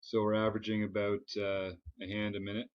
So we're averaging about a hand a minute.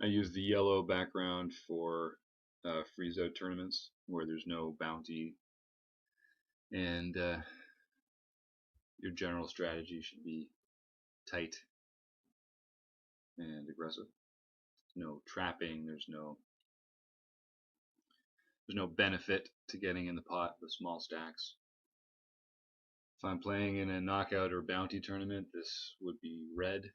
I use the yellow background for freeze out tournaments where there's no bounty, and your general strategy should be tight and aggressive. No trapping. There's no benefit to getting in the pot with small stacks. If I'm playing in a knockout or bounty tournament, this would be red.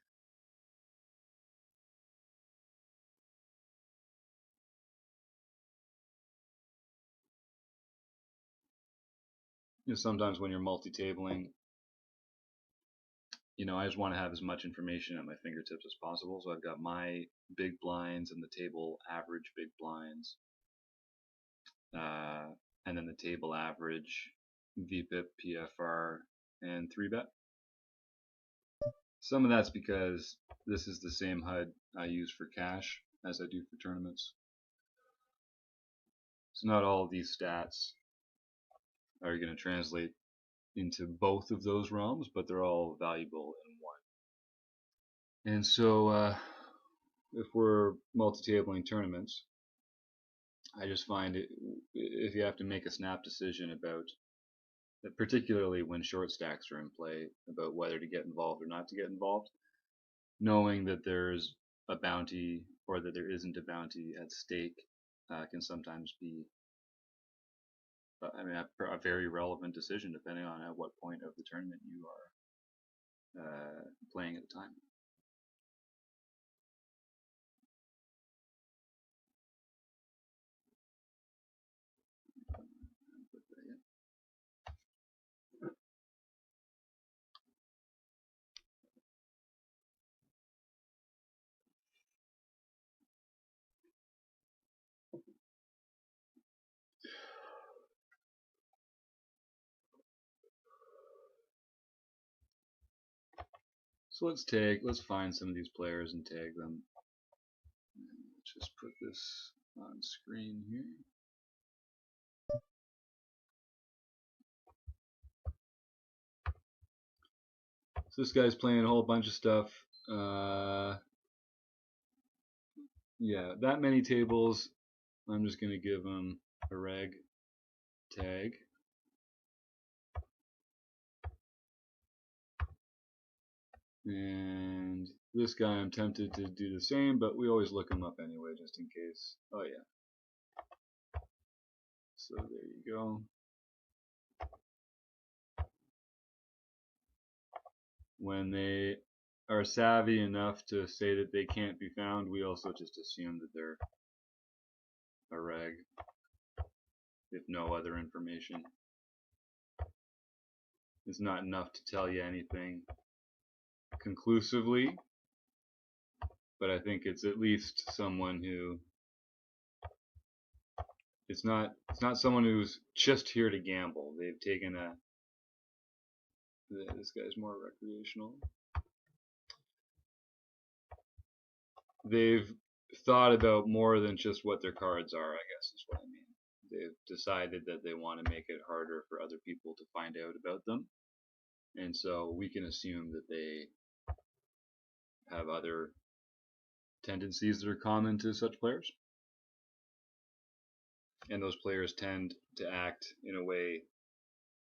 Sometimes when you're multi-tabling, I just want to have as much information at my fingertips as possible. So I've got my big blinds and the table average big blinds, and then the table average, VPIP, PFR, and 3-bet. Some of that's because this is the same HUD I use for cash as I do for tournaments. So not all of these stats are going to translate into both of those realms, but they're all valuable in one. And so if we're multi-tabling tournaments, I just find if you have to make a snap decision about, particularly when short stacks are in play, about whether to get involved or not to get involved, knowing that there's a bounty or that there isn't a bounty at stake can sometimes be a very relevant decision depending on at what point of the tournament you are playing at the time. So let's find some of these players and tag them. Let's just put this on screen here. So this guy's playing a whole bunch of stuff. Yeah, that many tables. I'm just going to give him a reg tag. And this guy I'm tempted to do the same, but we always look him up anyway just in case. Oh yeah. So there you go. When they are savvy enough to say that they can't be found, we also just assume that they're a reg, if no other information is not enough to tell you anything conclusively. but I think it's at least someone who it's not someone who's just here to gamble. They've taken a this guy's more recreational. They've thought about more than just what their cards are, I guess is what I mean. They've decided that they want to make it harder for other people to find out about them. And so we can assume that they have other tendencies that are common to such players. And those players tend to act in a way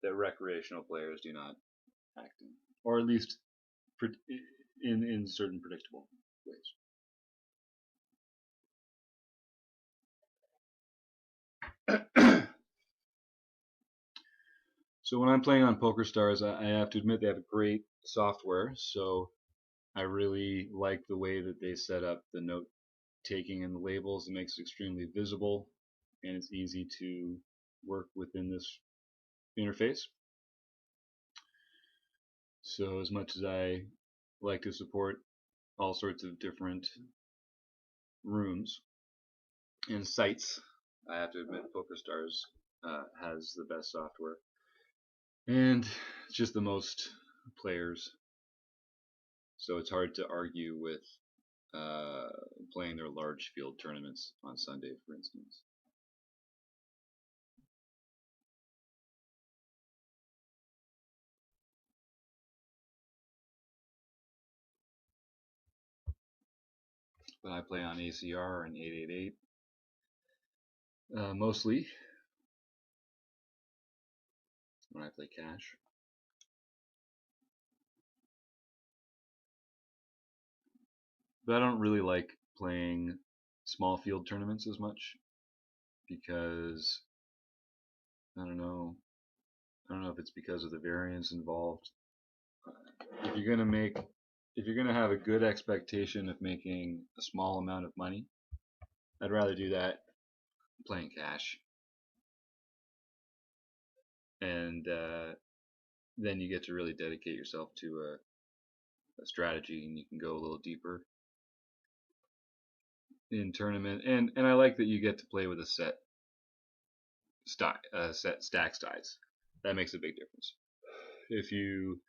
that recreational players do not act in, or at least in certain predictable ways. So when I'm playing on Pokerstars, I have to admit they have great software. So I really like the way that they set up the note taking and the labels. It makes it extremely visible, and it's easy to work within this interface. So as much as I like to support all sorts of different rooms and sites, I have to admit Pokerstars has the best software, and it's just the most players. So it's hard to argue with uh, playing their large field tournaments on Sunday, for instance. But I play on ACR and 888 mostly when I play cash. But I don't really like playing small field tournaments as much because I don't know. I don't know if it's because of the variance involved. If you're gonna make, if you're gonna have a good expectation of making a small amount of money, I'd rather do that playing cash, and then you get to really dedicate yourself to a strategy, and you can go a little deeper in tournament. And I like that you get to play with a set stack size. That makes a big difference. If you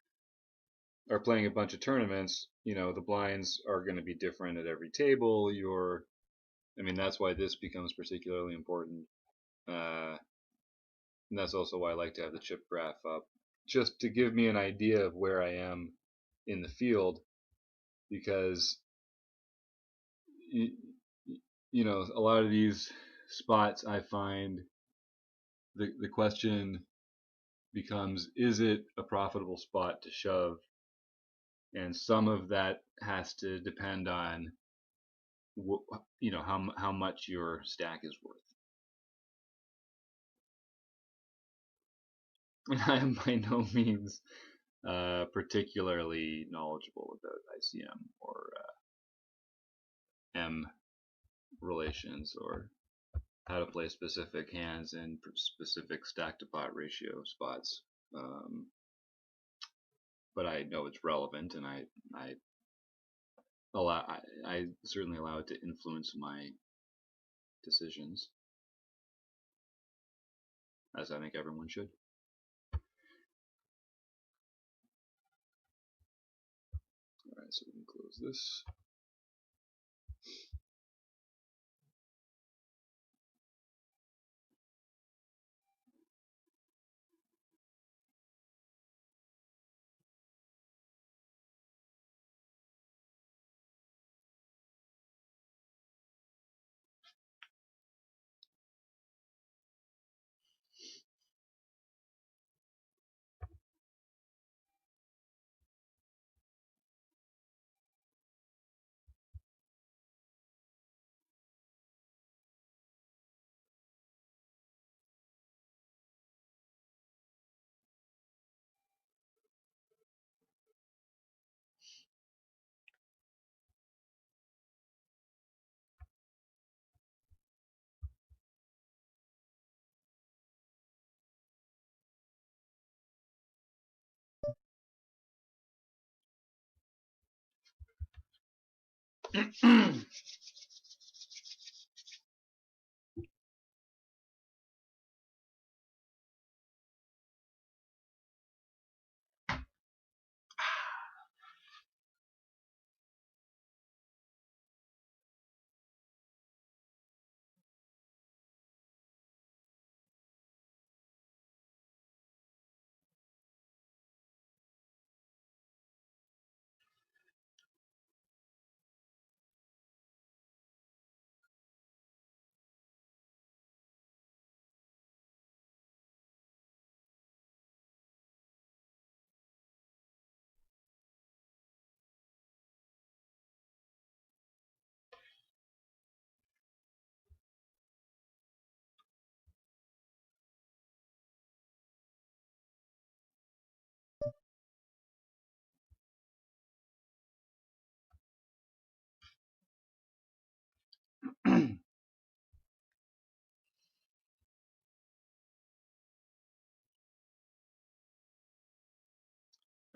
are playing a bunch of tournaments, you know the blinds are going to be different at every table. I mean, that's why this becomes particularly important. Uh, and that's also why I like to have the chip graph up, just to give me an idea of where I am in the field, because you, you know a lot of these spots I find the question becomes, is it a profitable spot to shove? And some of that has to depend on you know how much your stack is worth. I am by no means particularly knowledgeable about ICM or M relations or how to play specific hands in specific stack to pot ratio spots. Um, but I know it's relevant, and I I certainly allow it to influence my decisions, as I think everyone should. All right, so we can close this.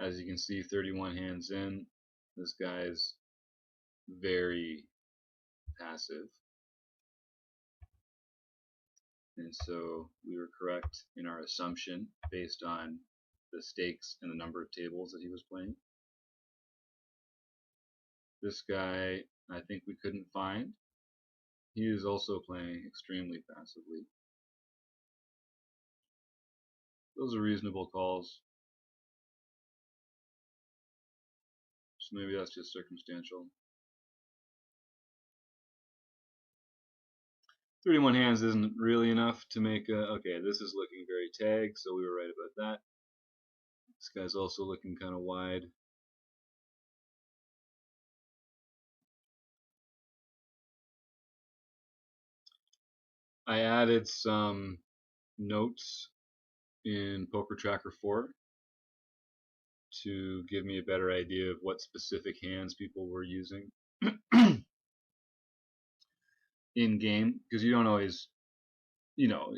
As you can see, 31 hands in, this guy's very passive. And so we were correct in our assumption based on the stakes and the number of tables that he was playing. This guy, I think we couldn't find. He is also playing extremely passively. Those are reasonable calls. So maybe that's just circumstantial. 31 hands isn't really enough to make a, okay, this is looking very tag, so we were right about that. This guy's also looking kind of wide. I added some notes in Pokertracker 4 to give me a better idea of what specific hands people were using in game, because you don't always, you know,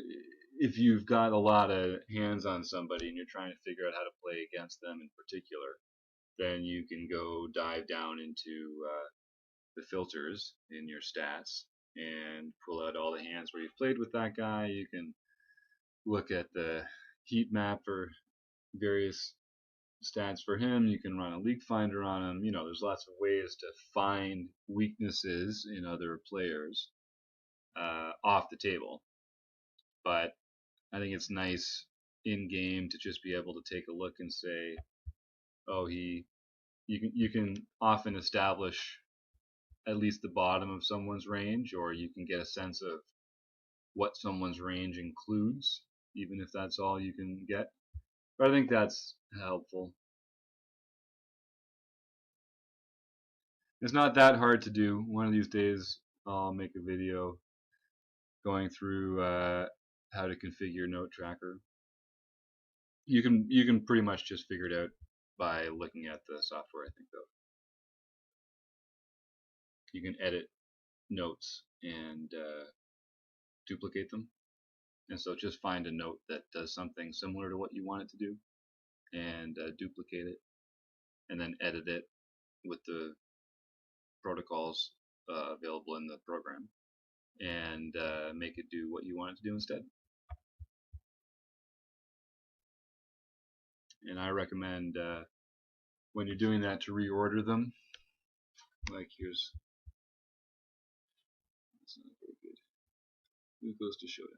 if you've got a lot of hands on somebody and you're trying to figure out how to play against them in particular, then you can go dive down into the filters in your stats and pull out all the hands where you've played with that guy. You can look at the heat map for various stats for him. You can run a leak finder on him. You know, there's lots of ways to find weaknesses in other players off the table. But I think it's nice in game to just be able to take a look and say, oh, you can often establish at least the bottom of someone's range, or you can get a sense of what someone's range includes, even if that's all you can get. But I think that's helpful. It's not that hard to do. One of these days I'll make a video going through how to configure Notetracker. You can pretty much just figure it out by looking at the software, I think, though. You can edit notes and duplicate them. And so just find a note that does something similar to what you want it to do and duplicate it, and then edit it with the protocols available in the program, and make it do what you want it to do instead. And I recommend when you're doing that to reorder them. Like here's, that's not very good. Who goes to Showdown?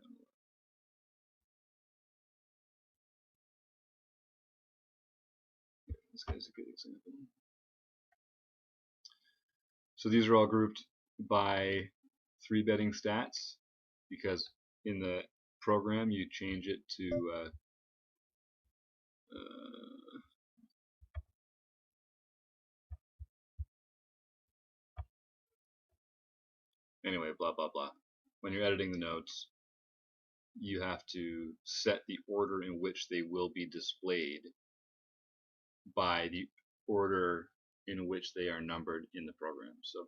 This guy's a good example. So these are all grouped by 3-betting stats, because in the program you change it to anyway, blah blah blah. When you're editing the notes, you have to set the order in which they will be displayed by the order in which they are numbered in the program. So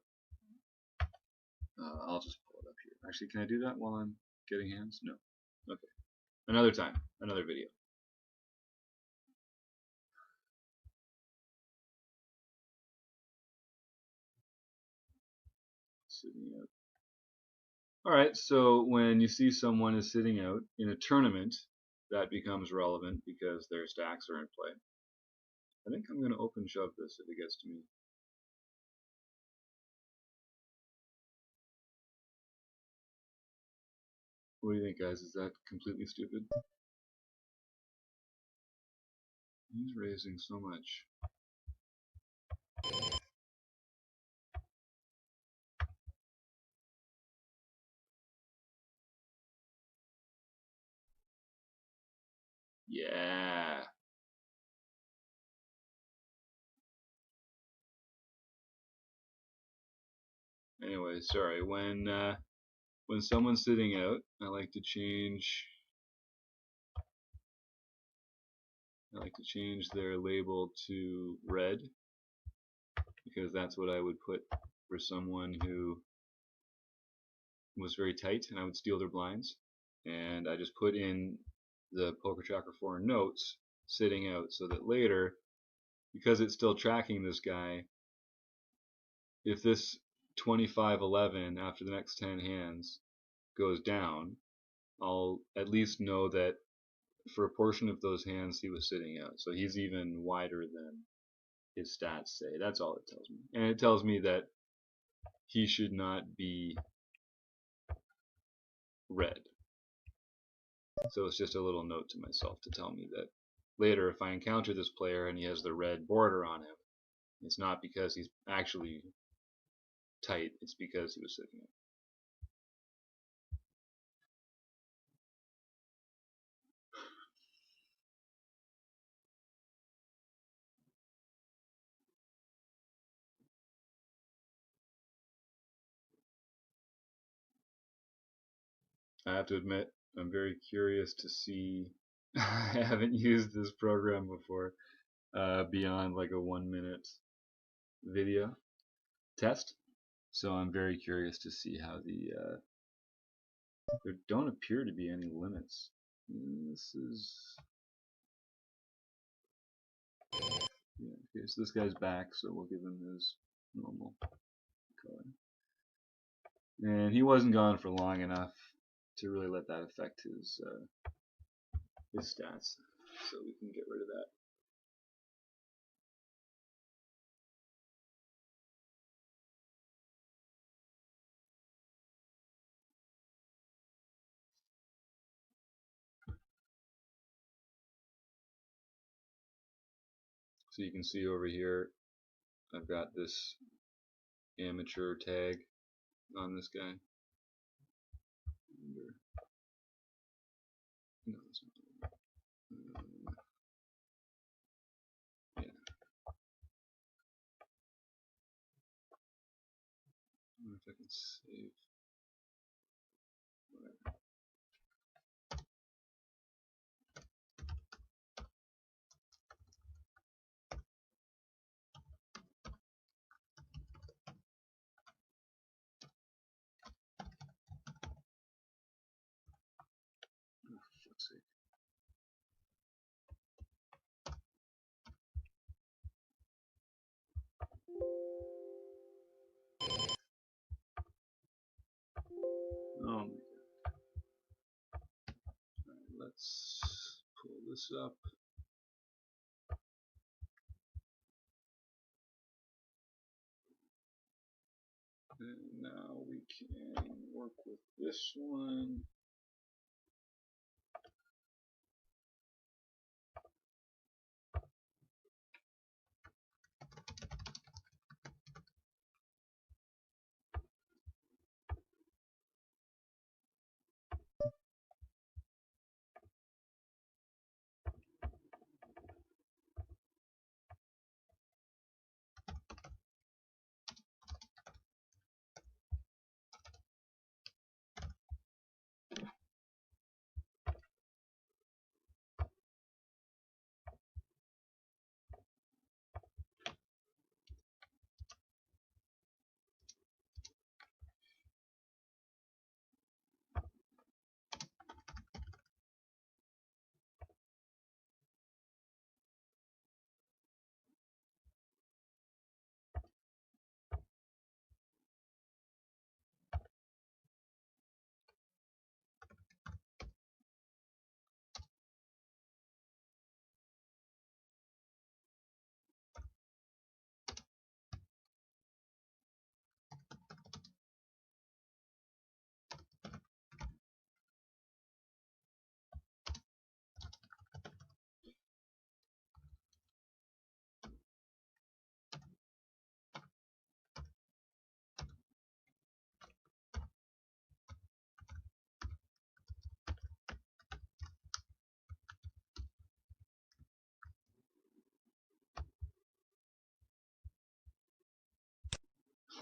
I'll just pull it up here. Actually, can I do that while I'm getting hands? No. Okay. Another time, another video. sitting out. Alright, so when you see someone is sitting out in a tournament, that becomes relevant because their stacks are in play. I think I'm going to open shove this if it gets to me. What do you think, guys? Is that completely stupid? He's raising so much. Yeah. Anyway, sorry. When someone's sitting out, I like to change their label to red because that's what I would put for someone who was very tight and I would steal their blinds. And I just put in the PT4 notes sitting out so that later, because it's still tracking this guy, if this 25-11 after the next 10 hands goes down, I'll at least know that for a portion of those hands he was sitting out. So he's even wider than his stats say. That's all it tells me. And it tells me that he should not be red. So it's just a little note to myself to tell me that later if I encounter this player and he has the red border on him, it's not because he's actually tight, it's because he was sitting out. I have to admit, I'm very curious to see. I haven't used this program before beyond like a 1-minute video test, so I'm very curious to see how there don't appear to be any limits. This is okay. So this guy's back, so we'll give him his normal color, and he wasn't gone for long enough to really let that affect his stats, so we can get rid of that. So you can see over here, I've got this amateur tag on this guy. No, it's not. Yeah. I wonder if I can save. Whatever. Oh, for fuck's sake. Oh my god. Alright, let's pull this up. And now we can work with this one.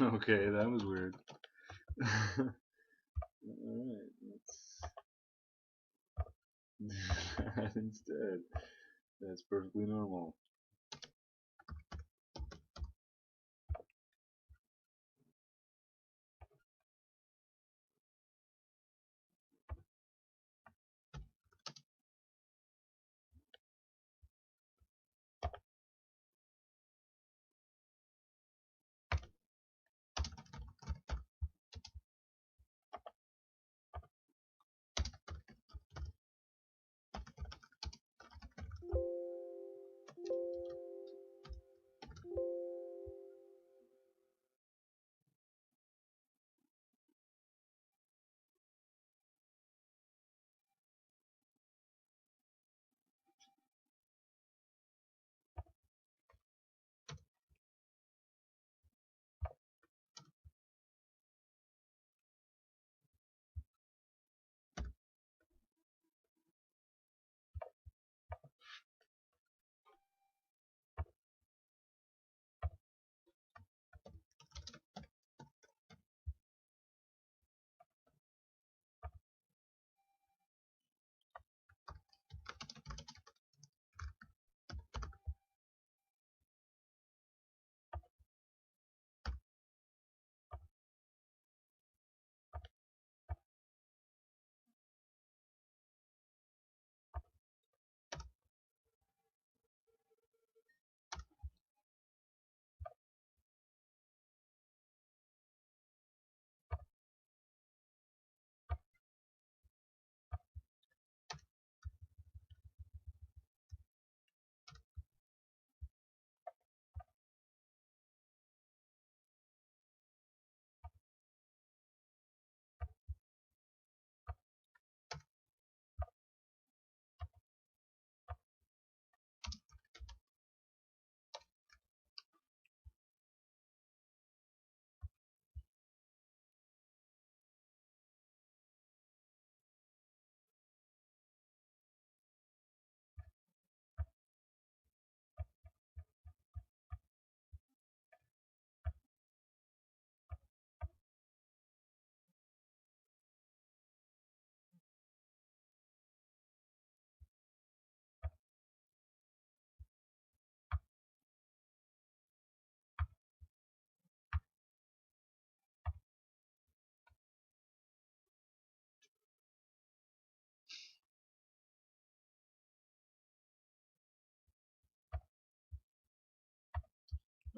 Okay, that was weird. Alright, let's that instead. That's perfectly normal.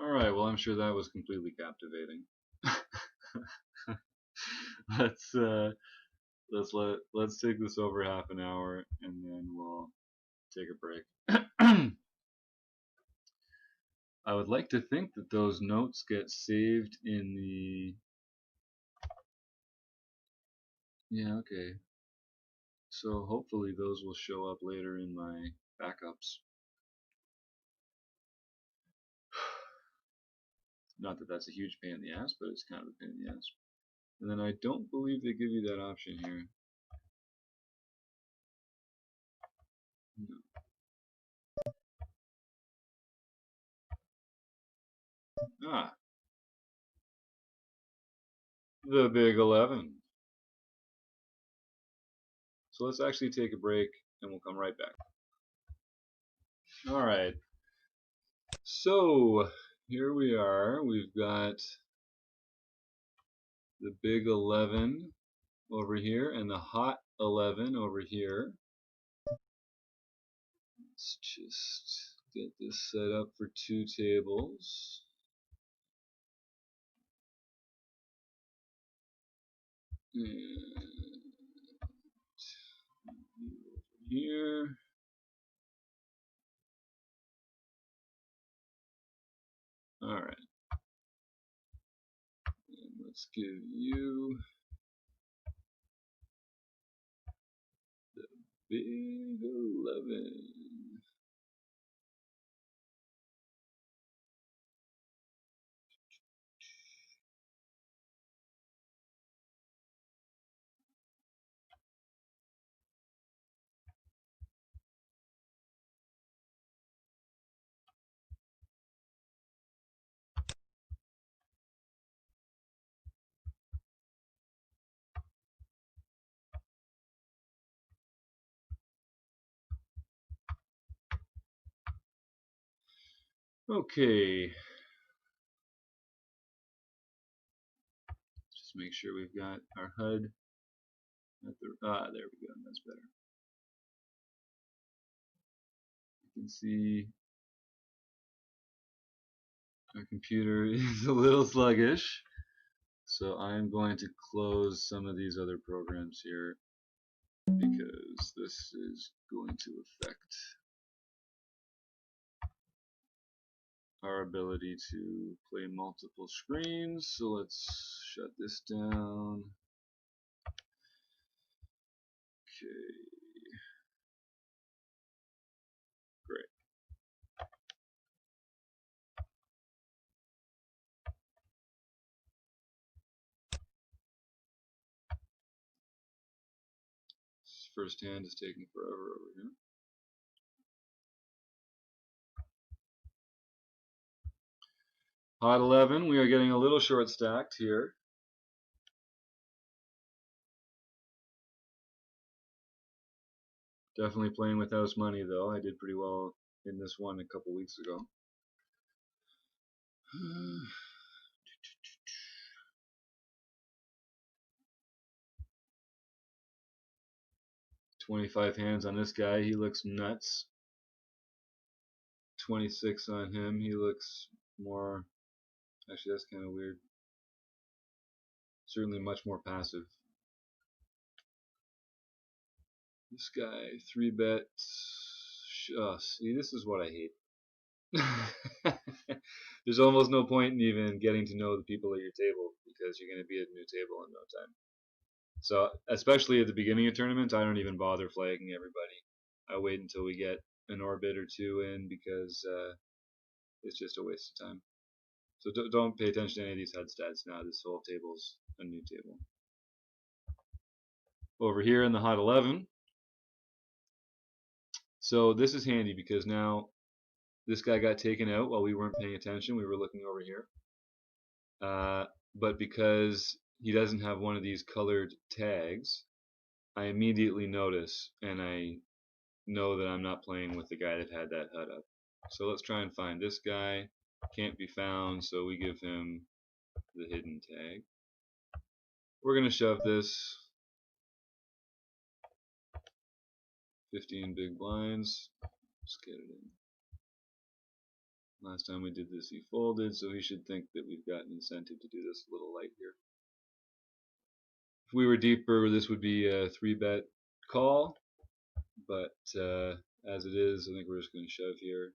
Alright, well I'm sure that was completely captivating. let's let's take this over half an hour and then we'll take a break. I would like to think that those notes get saved in the... Yeah, okay. So hopefully those will show up later in my backups. Not that that's a huge pain in the ass, but it's kind of a pain in the ass. And then I don't believe they give you that option here. No. Ah, the big 11. So let's actually take a break and we'll come right back. Alright, so here we are. We've got the big 11 over here and the hot 11 over here. Let's just get this set up for 2 tables. And here. Alright. Let's give you the big 11. Okay. Just make sure we've got our HUD at the, there we go, that's better. You can see our computer is a little sluggish, so I'm going to close some of these other programs here because this is going to affect our ability to play multiple screens. So let's shut this down. Okay, great. This first hand is taking forever over here. Pot 11, we are getting a little short stacked here. Definitely playing with house money though. I did pretty well in this one a couple weeks ago. 25 hands on this guy, he looks nuts. 26 on him, he looks more, actually that's kind of weird. Certainly much more passive. This guy, 3-bet. Oh, see, this is what I hate. There's almost no point in even getting to know the people at your table because you're going to be at a new table in no time. So, especially at the beginning of tournaments, I don't even bother flagging everybody. I wait until we get an orbit or two in because it's just a waste of time. So don't pay attention to any of these HUD stats now. This whole table's a new table. Over here in the hot 11. So this is handy because now this guy got taken out while we weren't paying attention. We were looking over here. But because he doesn't have one of these colored tags, I immediately notice and I know that I'm not playing with the guy that had that HUD up. So let's try and find this guy. Can't be found, so we give him the hidden tag. We're going to shove this 15 big blinds. Let's get it in. Last time we did this he folded, so he should think that we've got an incentive to do this a little light here. If we were deeper, this would be a 3-bet call, but as it is, I think we're just going to shove here.